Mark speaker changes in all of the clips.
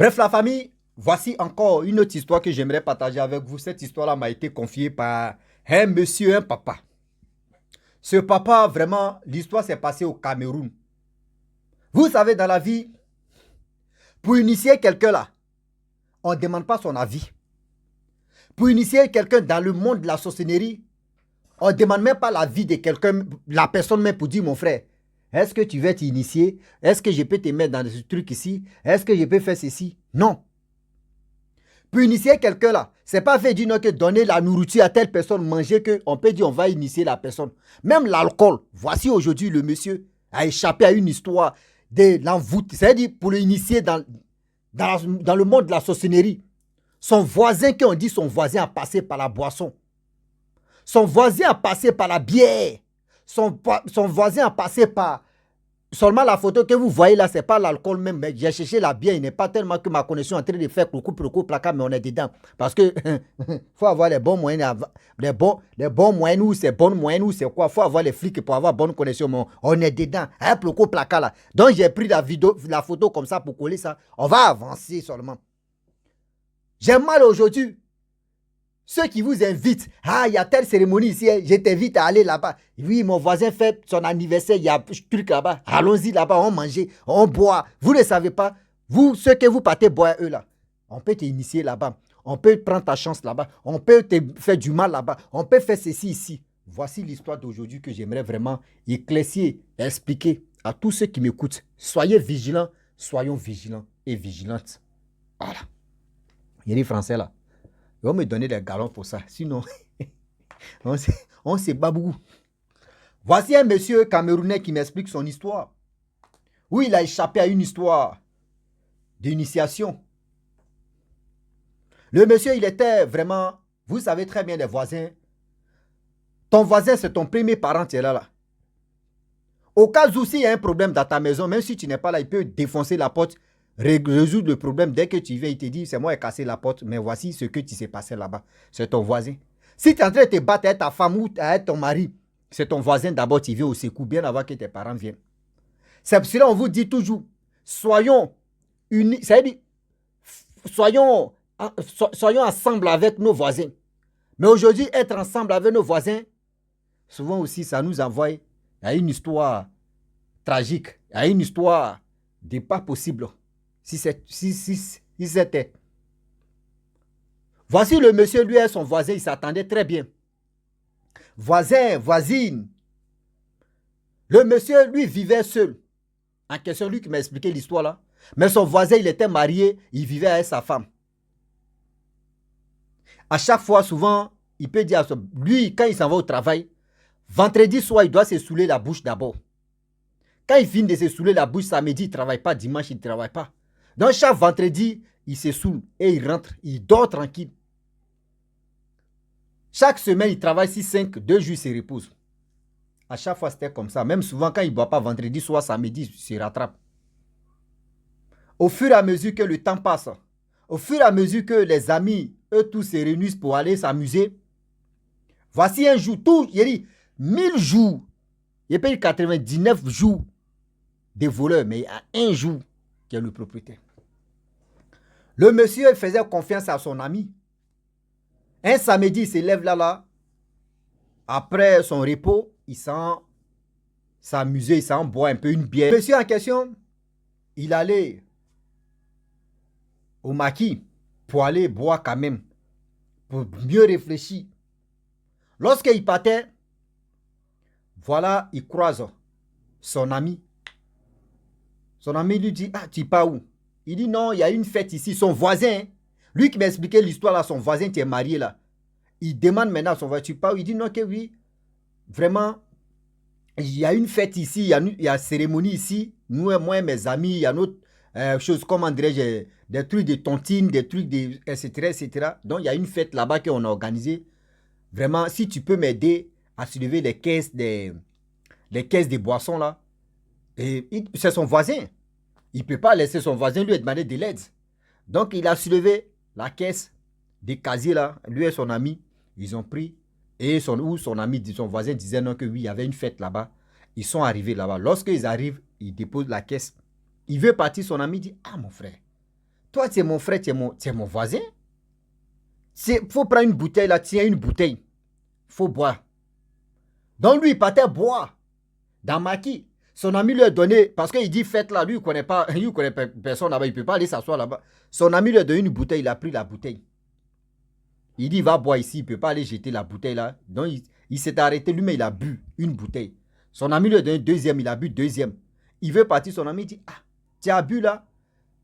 Speaker 1: Bref, la famille, voici encore une autre histoire que j'aimerais partager avec vous. Cette histoire-là m'a été confiée par un monsieur, un papa. Ce papa, vraiment, l'histoire s'est passée au Cameroun. Vous savez, dans la vie, pour initier quelqu'un là, on ne demande pas son avis. Pour initier quelqu'un dans le monde de la sorcellerie, on ne demande même pas l'avis de quelqu'un, la personne même pour dire, mon frère, est-ce que tu veux t'initier? Est-ce que je peux te mettre dans ce truc ici? Est-ce que je peux faire ceci? Non. Pour initier quelqu'un là, ce n'est pas fait dire que donner la nourriture à telle personne, manger, qu'on peut dire on va initier la personne. Même l'alcool, voici aujourd'hui le monsieur a échappé à une histoire de l'envoûte. C'est-à-dire pour l'initier dans le monde de la sorcellerie. Son voisin, qui on dit son voisin a passé par la boisson. Son voisin a passé par la bière. Son voisin a passé par... Seulement la photo que vous voyez là, ce n'est pas l'alcool même. Mais j'ai cherché la bière. Il n'est pas tellement que ma connexion est en train de faire coucou, placard, mais on est dedans. Parce que faut avoir les bons moyens, les bons moyens ou c'est bonnes moyennes ou c'est quoi. Il faut avoir les flics pour avoir bonne connexion. Mais on est dedans. Un placard là. Donc j'ai pris la photo comme ça pour coller ça. On va avancer seulement. J'ai mal aujourd'hui. Ceux qui vous invitent, ah, il y a telle cérémonie ici, je t'invite à aller là-bas. Oui, mon voisin fait son anniversaire, il y a un truc là-bas. Allons-y là-bas, on mange, on boit. Vous ne savez pas, vous, ceux que vous partez boire eux là, on peut t'initier là-bas. On peut prendre ta chance là-bas. On peut te faire du mal là-bas. On peut faire ceci ici. Voici l'histoire d'aujourd'hui que j'aimerais vraiment éclaircir, expliquer à tous ceux qui m'écoutent. Soyez vigilants, soyons vigilants et vigilantes. Voilà. Il y a des Français là. Ils vont me donner des galons pour ça. Sinon, on se bat beaucoup. Voici un monsieur camerounais qui m'explique son histoire. Où il a échappé à une histoire d'initiation. Le monsieur, il était vraiment... Vous savez très bien les voisins. Ton voisin, c'est ton premier parent, tu es là. Au cas où s'il y a un problème dans ta maison, même si tu n'es pas là, il peut défoncer la porte, résoudre le problème. Dès que tu viens, il te dit, c'est moi qui ai cassé la porte, mais voici ce que tu s'est passé là-bas. C'est ton voisin. Si tu es en train de te battre avec ta femme ou avec ton mari, c'est ton voisin d'abord, tu viens au secours, bien avant que tes parents viennent. C'est pour cela qu'on vous dit toujours, soyons unis, c'est-à-dire, soyons ensemble avec nos voisins. Mais aujourd'hui, être ensemble avec nos voisins, souvent aussi, ça nous envoie à une histoire tragique, à une histoire de pas possible. Si c'était. Voici le monsieur, lui et son voisin, il s'attendait très bien. Voisin, voisine. Le monsieur, lui, vivait seul. En question, lui qui m'a expliqué l'histoire là. Mais son voisin, il était marié, il vivait avec sa femme. À chaque fois, souvent, il peut dire à lui, quand il s'en va au travail, vendredi soir, il doit se saouler la bouche d'abord. Quand il finit de se saouler la bouche, samedi, il ne travaille pas, dimanche, il ne travaille pas. Donc, chaque vendredi, il se saoule et il rentre, il dort tranquille. Chaque semaine, il travaille 6-5, 2 jours, il se repose. À chaque fois, c'était comme ça. Même souvent, quand il ne boit pas vendredi soir, samedi, il se rattrape. Au fur et à mesure que le temps passe, au fur et à mesure que les amis, eux tous se réunissent pour aller s'amuser, voici un jour, il dit 1000 jours, il paye 99 jours de voleurs, mais il y a un jour qui est le propriétaire. Le monsieur faisait confiance à son ami. Un samedi, il se lève là, après son repos, il s'en s'amuser, il s'en boit un peu une bière. Le monsieur en question, il allait au maquis pour aller boire quand même, pour mieux réfléchir. Lorsqu'il partait, voilà, il croise son ami. Son ami lui dit, ah, tu pars où? Il dit, non, il y a une fête ici. Son voisin, lui qui m'a expliqué l'histoire là, son voisin qui est marié là, il demande maintenant à son voisin, tu pars où? Il dit, non, que oui, vraiment, il y a une fête ici, il y a une cérémonie ici. Nous, moi et mes amis, il y a d'autres choses, comment dirais-je, des trucs de tontine, des trucs de, etc., etc. Donc, il y a une fête là-bas qu'on a organisée. Vraiment, si tu peux m'aider à soulever les caisses des boissons là, c'est son voisin. Il ne peut pas laisser son voisin lui demander de l'aide. Donc, il a soulevé la caisse des casiers là. Lui et son ami, ils ont pris. Et son ami, son voisin disait non que oui, il y avait une fête là-bas. Ils sont arrivés là-bas. Lorsqu'ils arrivent, ils déposent la caisse. Il veut partir, son ami dit, ah mon frère, Toi, tu es mon frère, tu es mon voisin. Il faut prendre une bouteille là, tiens une bouteille. Il faut boire. Donc lui, il partait boire dans Maki. Son ami lui a donné, parce qu'il dit fête là, lui, il ne connaît pas, lui, il connaît personne là-bas, il ne peut pas aller s'asseoir là-bas. Son ami lui a donné une bouteille, il a pris la bouteille. Il dit, va boire ici, il ne peut pas aller jeter la bouteille là. Donc il s'est arrêté, lui, mais il a bu une bouteille. Son ami lui a donné deuxième, il a bu deuxième. Il veut partir, son ami dit, ah, tu as bu là,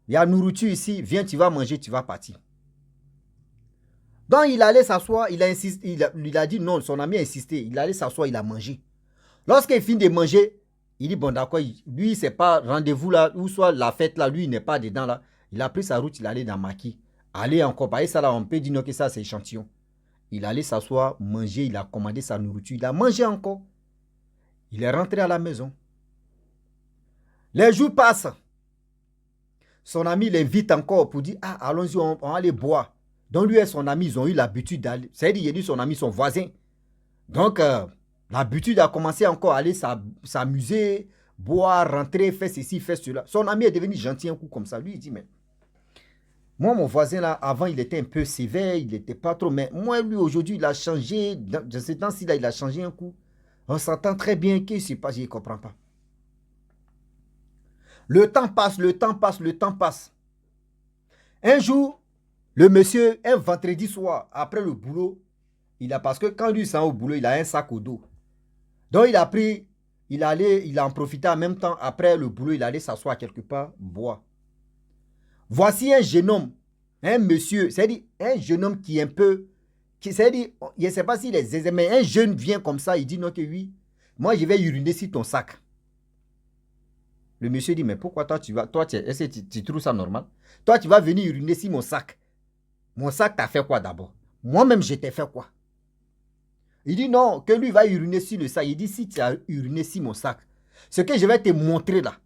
Speaker 1: il y a nourriture ici, viens, tu vas manger, tu vas partir. Donc il allait s'asseoir, il a insisté, il a dit non, son ami a insisté, il allait s'asseoir, il a mangé. Lorsqu'il finit de manger, il dit bon d'accord, lui c'est pas rendez-vous là, ou soit la fête là, lui il n'est pas dedans là. Il a pris sa route, il allait dans Maki. Allez encore, par ça là, on peut dire non, que ça c'est échantillon. Il allait s'asseoir, manger, il a commandé sa nourriture, il a mangé encore. Il est rentré à la maison. Les jours passent. Son ami l'invite encore pour dire ah allons-y, on va aller boire. Donc lui et son ami, ils ont eu l'habitude d'aller. C'est-à-dire, il a dit son ami, son voisin. Donc, l'habitude a commencé encore à aller s'amuser, boire, rentrer, faire ceci, faire cela. Son ami est devenu gentil un coup comme ça. Lui, il dit, mais moi, mon voisin, là, avant, il était un peu sévère, il n'était pas trop. Mais moi, lui, aujourd'hui, il a changé. Dans ce temps-ci, là, il a changé un coup. On s'entend très bien. Qu'est-ce qui se passe? Je ne comprends pas. Le temps passe, le temps passe, le temps passe. Un jour, le monsieur, un vendredi soir, après le boulot, parce que quand lui s'en va au boulot, il a un sac au dos. Donc il a pris, il a en profité en même temps, après le boulot, il allait s'asseoir quelque part, boire. Voici un jeune homme, un monsieur, c'est-à-dire un jeune homme qui est un peu, c'est-à-dire, je ne sais pas s'il est aisé, mais un jeune vient comme ça, il dit non que oui, moi je vais uriner sur ton sac. Le monsieur dit, mais pourquoi toi tu vas, est-ce que tu trouves ça normal? Toi tu vas venir uriner sur mon sac. Mon sac t'a fait quoi d'abord? Moi-même je t'ai fait quoi? Il dit non, que lui va uriner sur le sac. Il dit si tu as uriné sur mon sac, ce que je vais te montrer là,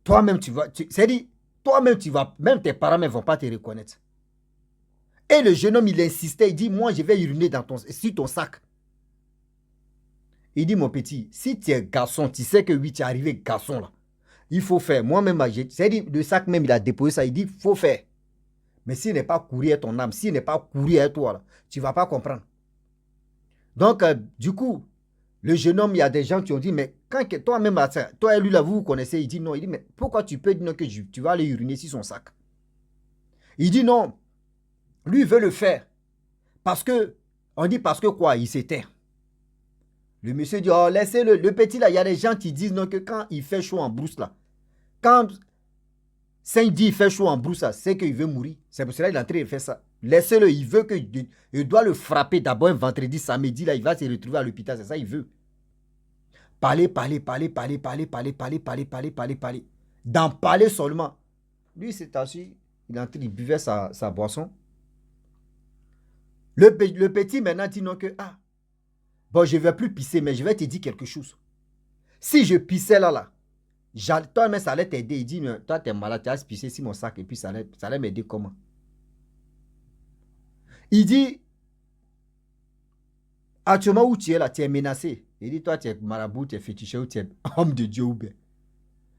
Speaker 1: toi-même tu vas, c'est-à-dire, toi-même tu vas, même tes parents ne vont pas te reconnaître. Et le jeune homme il insistait, il dit moi je vais uriner sur ton sac. Il dit mon petit, si tu es garçon, tu sais que oui tu es arrivé garçon là, il faut faire. Moi-même, c'est-à-dire le sac même il a déposé ça, il dit faut faire. Mais s'il n'est pas couru à ton âme, s'il n'est pas couru à toi là, tu ne vas pas comprendre. Donc, du coup, le jeune homme, il y a des gens qui ont dit, mais quand toi-même, toi et lui, là, vous vous connaissez, il dit non. Il dit, mais pourquoi tu peux dire que tu vas aller uriner sur son sac? Il dit non. Lui, il veut le faire. Parce que, on dit parce que quoi? Il s'éteint. Le monsieur dit, oh, laissez-le. Le petit, là, il y a des gens qui disent non, que quand il fait chaud en brousse, là, quand Saint dit il fait chaud en brousse, c'est qu'il veut mourir. C'est pour cela qu'il est en train de faire ça. Laissez-le, il veut que, il doit le frapper d'abord un vendredi, samedi, là, il va se retrouver à l'hôpital, c'est ça, il veut. Parler. D'en parler seulement. Lui, c'est assis, il est en train de buvait sa boisson. Le petit maintenant dit non que, ah, bon, je ne vais plus pisser, mais je vais te dire quelque chose. Si je pissais là, toi, mais ça allait t'aider. Il dit, toi, tu es malade, tu as pissé sur mon sac et puis ça allait m'aider comment? Il dit, actuellement où tu es là, tu es menacé. Il dit, toi, tu es marabout, tu es féticheur, tu es homme de Dieu ou bien.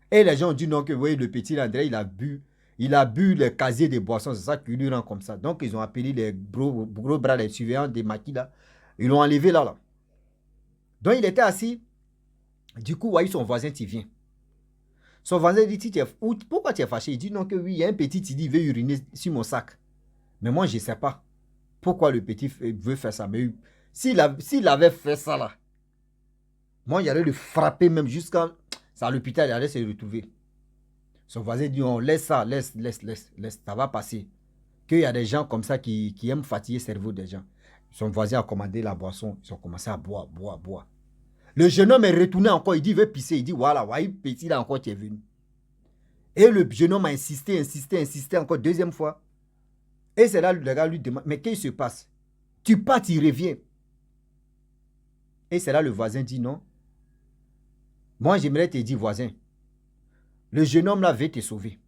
Speaker 1: Et les gens ont dit non, que oui, le petit André, il a bu le casier des boissons, c'est ça qui lui rend comme ça. Donc, ils ont appelé les gros bras, les surveillants des maquis là. Ils l'ont enlevé là. Donc, il était assis. Du coup, voyez son voisin, tu viens. Son voisin dit, pourquoi tu es fâché? Il dit non, que oui, il y a un petit, il dit, il veut uriner sur mon sac. Mais moi, je ne sais pas pourquoi le petit veut faire ça. Mais s'il avait fait ça là, moi, j'allais le frapper même jusqu'à l'hôpital, il allait se retrouver. Son voisin dit, on laisse ça, laisse, ça va passer. Qu'il y a des gens comme ça qui aiment fatiguer le cerveau des gens. Son voisin a commandé la boisson, ils ont commencé à boire. Le jeune homme est retourné encore, il dit, il veut pisser. Il dit, voilà, voyez, petit là encore, tu es venu. Et le jeune homme a insisté encore deuxième fois. Et c'est là, le gars lui demande, mais qu'est-ce qui se passe? Tu pars, tu reviens. Et c'est là, le voisin dit, non. Moi, j'aimerais te dire, voisin, le jeune homme là veut te sauver.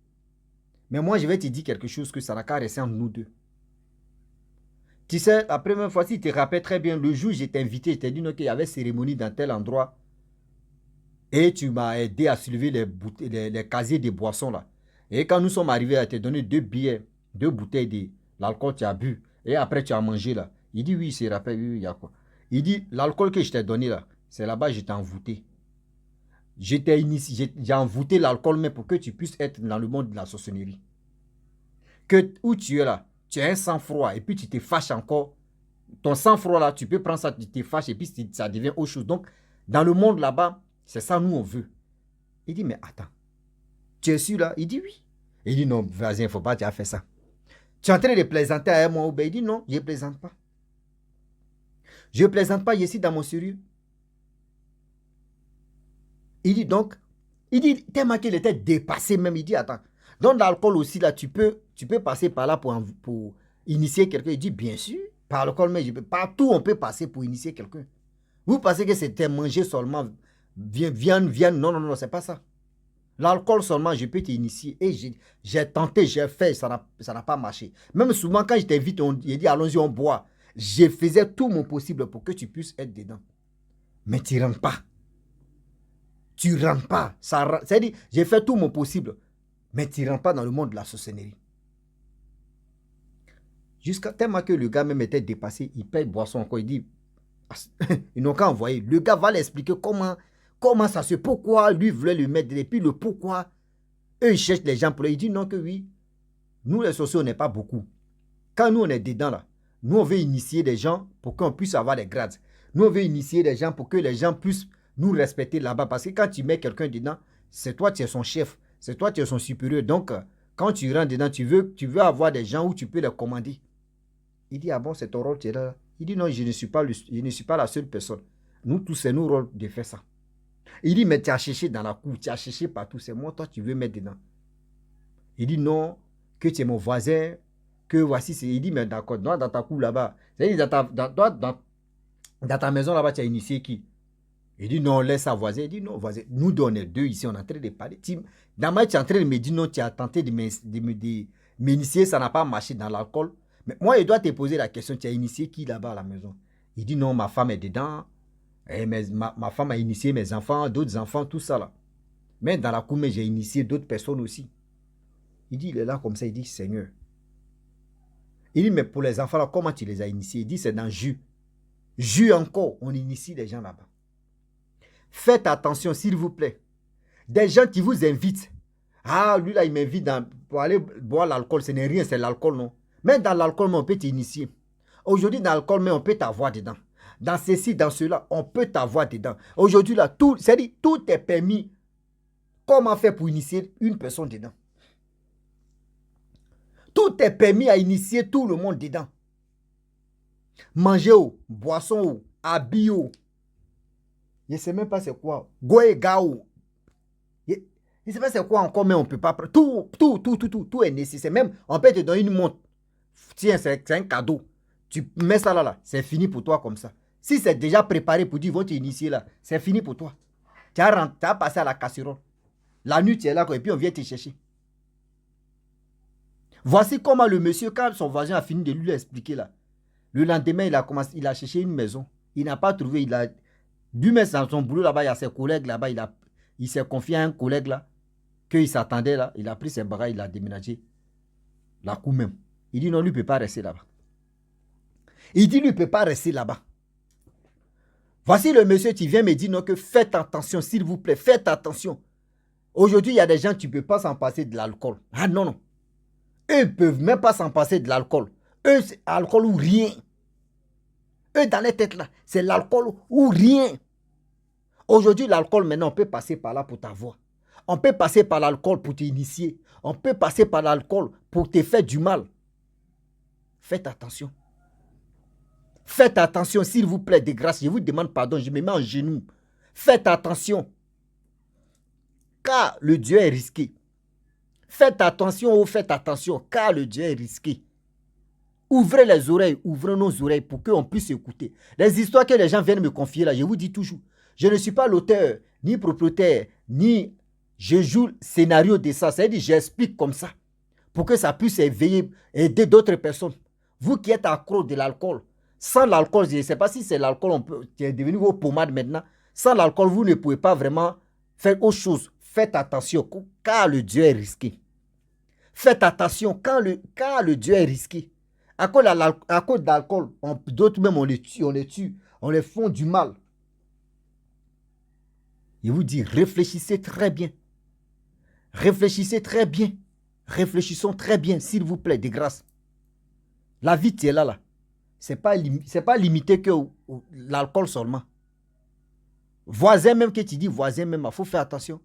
Speaker 1: Mais moi, je vais te dire quelque chose que ça n'a qu'à rester entre nous deux. Tu sais, la première fois, si tu te rappelles très bien, le jour où j'étais invité, je t'ai dit qu'il y avait cérémonie dans tel endroit. Et tu m'as aidé à soulever les casiers de boissons là. Et quand nous sommes arrivés à te donner 2 billets, 2 bouteilles de l'alcool que tu as bu, et après tu as mangé là. Il dit oui, il se rappelle, oui, il y a quoi. Il dit, l'alcool que je t'ai donné là, c'est là-bas que je t'ai envoûté. J'ai envoûté l'alcool, mais pour que tu puisses être dans le monde de la sorcellerie. Que où tu es là, tu as un sang-froid, et puis tu te fâches encore. Ton sang-froid là, tu peux prendre ça, tu te fâches, et puis ça devient autre chose. Donc, dans le monde là-bas, c'est ça nous on veut. Il dit, mais attends, tu es sûr là? Il dit oui. Il dit non, vas-y, il ne faut pas, tu as fait ça. Tu es en train de plaisanter à moi ou bien il dit non, je ne plaisante pas. Je ne plaisante pas, je suis dans mon sérieux. Il dit donc, il dit tellement qu'il était dépassé même, il dit attends, donc l'alcool aussi là, tu peux passer par là pour initier quelqu'un. Il dit bien sûr, par l'alcool, mais partout on peut passer pour initier quelqu'un. Vous pensez que c'était manger seulement, viande, non, non, non, c'est pas ça. L'alcool seulement, je peux t'initier. Et j'ai tenté, j'ai fait, ça n'a pas marché. Même souvent, quand je t'invite, il dit allons-y, on boit. Je faisais tout mon possible pour que tu puisses être dedans. Mais tu ne rentres pas. Tu ne rentres pas. C'est-à-dire, j'ai fait tout mon possible. Mais tu ne rentres pas dans le monde de la sorcellerie. Jusqu'à tellement que le gars même était dépassé, il paye boisson encore. Il dit, ils n'ont qu'à envoyer. Le gars va l'expliquer comment ça se... Pourquoi lui voulait le mettre. Et puis le pourquoi. Eux, ils cherchent les gens pour lui. Il dit non que oui. Nous, les sociaux, on n'est pas beaucoup. Quand nous, on est dedans là, nous, on veut initier des gens pour qu'on puisse avoir des grades. Nous, on veut initier des gens pour que les gens puissent nous respecter là-bas. Parce que quand tu mets quelqu'un dedans, c'est toi qui es son chef. C'est toi qui es son supérieur. Donc, quand tu rentres dedans, tu veux avoir des gens où tu peux les commander. Il dit, ah bon, c'est ton rôle, tu es là. Il dit, non, je ne suis pas la seule personne. Nous tous, c'est nos rôles de faire ça. Il dit, mais tu as cherché dans la cour, tu as cherché partout. C'est moi, toi, tu veux mettre dedans. Il dit, non, que tu es mon voisin, que voici, il dit, mais d'accord, dans ta cour là-bas, c'est-à-dire dans ta maison là-bas, tu as initié qui? Il dit, non, laisse ça voisin. Il dit, non, voisin, nous deux, on est deux ici, on est en train de parler. Dans ma tu es en train de me dire, non, tu as tenté de m'initier, ça n'a pas marché dans l'alcool. Mais moi, je dois te poser la question, tu as initié qui là-bas à la maison? Il dit, non, ma femme est dedans. Et ma femme a initié mes enfants, d'autres enfants, tout ça là. Mais dans la cour, j'ai initié d'autres personnes aussi. Il dit, il est là comme ça, il dit, Seigneur. Il dit, mais pour les enfants là, comment tu les as initiés? Il dit, c'est dans Jus. Jus encore, on initie les gens là-bas. Faites attention, s'il vous plaît. Des gens qui vous invitent. Ah, lui là, il m'invite pour aller boire l'alcool. Ce n'est rien, c'est l'alcool, non. Mais dans l'alcool, on peut t'initier. Aujourd'hui, dans l'alcool, on peut t'avoir dedans. Dans ceci, dans cela, on peut t'avoir dedans. Aujourd'hui, là, tout est permis. Comment faire pour initier une personne dedans? Tout est permis à initier tout le monde dedans. Manger, boisson, habiller. Je ne sais même pas c'est quoi. Goé, gao. Je ne sais pas c'est quoi encore, mais on ne peut pas. Tout est nécessaire. Même, on peut te donner une montre. Tiens, c'est un cadeau. Tu mets ça là, c'est fini pour toi comme ça. Si c'est déjà préparé pour dire, ils vont t'initier là, c'est fini pour toi. Tu as passé à la casserole. La nuit, tu es là, et puis on vient te chercher. Voici comment le monsieur, quand son voisin a fini de lui expliquer là, le lendemain, il a cherché une maison. Il n'a pas trouvé, du moins dans son boulot là-bas, il y a ses collègues là-bas, il s'est confié à un collègue là, qu'il s'attendait là, il a pris ses bagages, il a déménagé. La cour même. Il dit non, lui ne peut pas rester là-bas. Il dit lui ne peut pas rester là-bas. Voici le monsieur qui vient me dire non, que faites attention, s'il vous plaît, faites attention. Aujourd'hui, il y a des gens qui ne peuvent pas s'en passer de l'alcool. Ah non, non. Eux ne peuvent même pas s'en passer de l'alcool. Eux, c'est alcool ou rien. Eux, dans les têtes là, c'est l'alcool ou rien. Aujourd'hui, l'alcool, maintenant, on peut passer par là pour t'avoir. On peut passer par l'alcool pour t'initier. On peut passer par l'alcool pour te faire du mal. Faites attention. Faites attention, s'il vous plaît, de grâce. Je vous demande pardon, je me mets en genoux. Faites attention. Car le Dieu est risqué. Faites attention, car le Dieu est risqué. Ouvrez les oreilles, ouvrez nos oreilles pour qu'on puisse écouter. Les histoires que les gens viennent me confier là, je vous dis toujours, je ne suis pas l'auteur, ni propriétaire, ni je joue le scénario de ça. C'est-à-dire, j'explique comme ça, pour que ça puisse aider d'autres personnes. Vous qui êtes accro de l'alcool, sans l'alcool, je ne sais pas si c'est l'alcool qui est devenu vos pommades maintenant. Sans l'alcool, vous ne pouvez pas vraiment faire autre chose. Faites attention, car le Dieu est risqué. Faites attention, quand le Dieu est risqué, à cause d'alcool, d'autres même on les tue, on les font du mal. Je vous dis, réfléchissez très bien. Réfléchissez très bien. Réfléchissons très bien, s'il vous plaît, de grâce. La vie, tu es là. Ce n'est pas limité que l'alcool seulement. Voisin même que tu dis, voisin même, il faut faire attention.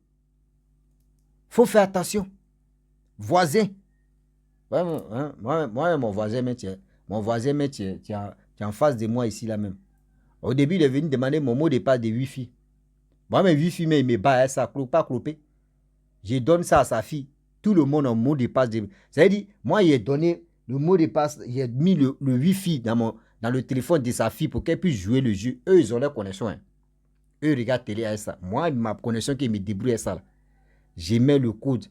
Speaker 1: Il faut faire attention. Voisin. Ouais, moi, mon voisin, tu es en face de moi ici, là même. Au début, il est venu demander mon mot de passe de Wi-Fi. Moi, mes Wi-Fi, mais il me bat, ça ne pas clopé. Je donne ça à sa fille. Tout le monde a un mot de passe. C'est-à-dire, moi, il a donné le mot de passe, il a mis le Wi-Fi dans le téléphone de sa fille pour qu'elle puisse jouer le jeu. Eux, ils ont leur connexion. Hein. Eux, ils regardent télé avec ça. Moi, ma connexion qui me débrouille avec ça. Là. Je mets le code.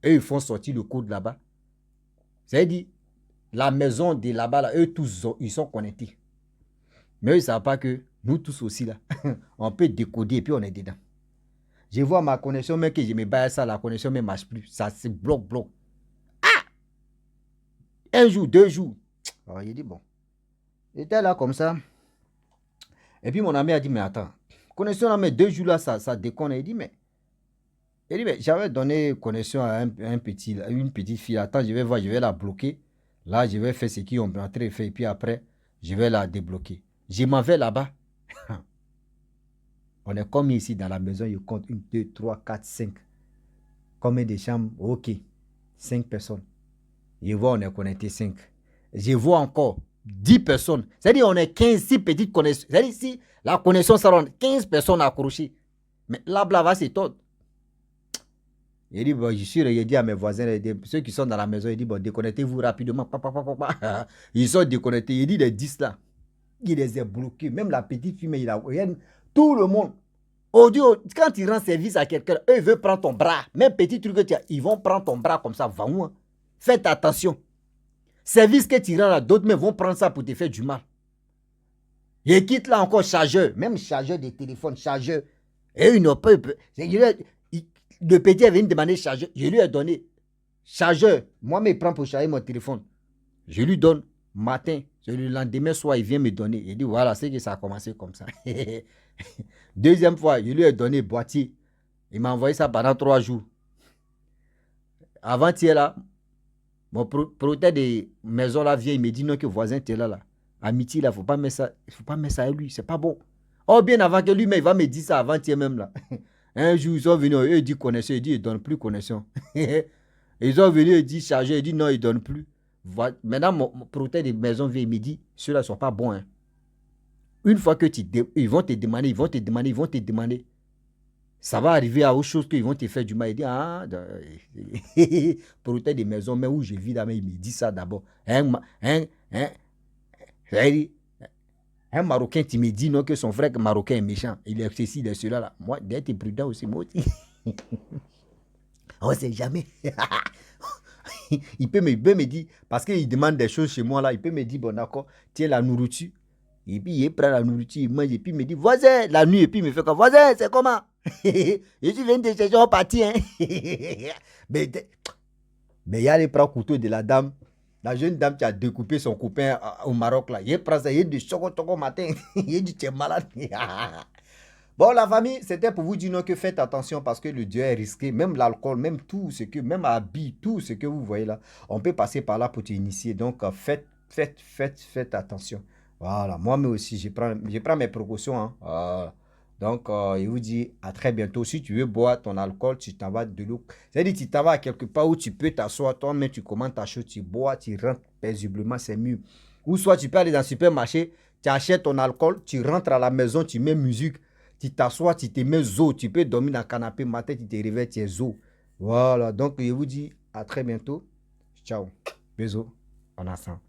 Speaker 1: Eux, ils font sortir le code là-bas. C'est-à-dire, la maison de là-bas, là, eux tous, ils sont connectés. Mais eux, ils ne savent pas que nous tous aussi, là, on peut décoder et puis on est dedans. Je vois ma connexion, mais que je me bats ça, la connexion ne marche plus. Ça se bloque. Ah! Un jour, 2 jours. Alors, il dit, bon. J'étais là comme ça. Et puis mon ami a dit, mais attends, connexion là, mais 2 jours là, ça déconne. Il dit, mais j'avais donné connexion à une petite fille. Attends, je vais voir, je vais la bloquer. Là, je vais faire ce qu'ils ont en train de faire. Et puis après, je vais la débloquer. Je m'en vais là-bas. On est comme ici dans la maison, il compte 1, 2, 3, 4, 5. Combien de chambres? Ok. 5 personnes. Je vois, on est connecté 5. Je vois encore 10 personnes. C'est-à-dire, on est 15, 6 petites connexions. C'est-à-dire, si la connexion s'arrête, 15 personnes accrochées. Mais là, va s'étonner. Il dit, bon, je suis sûr, il dit à mes voisins, ceux qui sont dans la maison, il dit, bon, déconnectez-vous rapidement. Ils sont déconnectés. Il dit, les 10 là, il les a bloqués. Même la petite fille, il a tout le monde. Quand tu rends service à quelqu'un, eux, ils veulent prendre ton bras. Même petit truc que tu as, ils vont prendre ton bras comme ça. Va où? Faites attention. Service que tu rends là, d'autres mais vont prendre ça pour te faire du mal. Ils quittent là encore chargeur. Même chargeur de téléphone, chargeur. Et ils n'ont pas... Le petit est venu demander chargeur. Je lui ai donné chargeur. Moi, il prend pour charger mon téléphone. Je lui donne matin. Le lendemain soir, il vient me donner. Il dit, voilà, c'est que ça a commencé comme ça. Deuxième fois, je lui ai donné boîtier. Il m'a envoyé ça pendant 3 jours. Avant-hier, là, mon propriétaire de maison là vient, il me dit non, que voisin, tu es là. Amitié, là, il ne faut pas mettre ça à lui. C'est pas bon. Oh, bien avant que lui, mais il va me dire ça avant-hier même là. Un jour, ils sont venus, eux, ils disent connexion. Ils disent, ils ne donnent plus connexion. Ils sont venus, ils disent chargé. Ils disent non, ils ne donnent plus. Maintenant, mon propriétaire de maison vient, il me dit, ceux-là ne sont pas bons. Hein. Une fois que ils vont te demander. Ça va arriver à autre chose qu'ils vont te faire du mal. Il dit, propriétaire de maison, mais où je vis là, mais il me dit ça d'abord. Un Marocain, tu me dis non, que son frère Marocain est méchant. Il est ceci, il est cela là. Moi, d'être prudent aussi, moi aussi. On ne sait jamais. il peut me dire, parce qu'il demande des choses chez moi là, il peut me dire, bon d'accord, tiens la nourriture. Et puis il prend la nourriture, il mange, et puis il me dit, voisin, la nuit, et puis il me fait comme, voisin, c'est comment? Je suis venu de chercher un parti, hein. Mais il y a les prends couteau de la dame. La jeune dame qui a découpé son copain au Maroc là. Il prend ça, il dit choco matin. Il dit tu es malade. Bon, la famille, c'était pour vous dire non, que faites attention parce que le Dieu est risqué. Même l'alcool, même tout ce que, même habit, tout ce que vous voyez là, on peut passer par là pour t'initier. Donc, faites attention. Voilà, moi-même aussi, je prends mes précautions. Hein. Voilà. Donc, il vous dit à très bientôt. Si tu veux boire ton alcool, tu t'en vas de l'eau. C'est-à-dire, tu t'en vas à quelque part où tu peux t'asseoir, toi-même, tu commandes ta chose, tu bois, tu rentres paisiblement, c'est mieux. Ou soit tu peux aller dans le supermarché, tu achètes ton alcool, tu rentres à la maison, tu mets musique, tu t'assois, tu te mets zo, tu peux dormir dans le canapé, matin, tu te réveilles, tu es zo. Voilà, donc, il vous dit à très bientôt. Ciao. Bisous. On ensemble.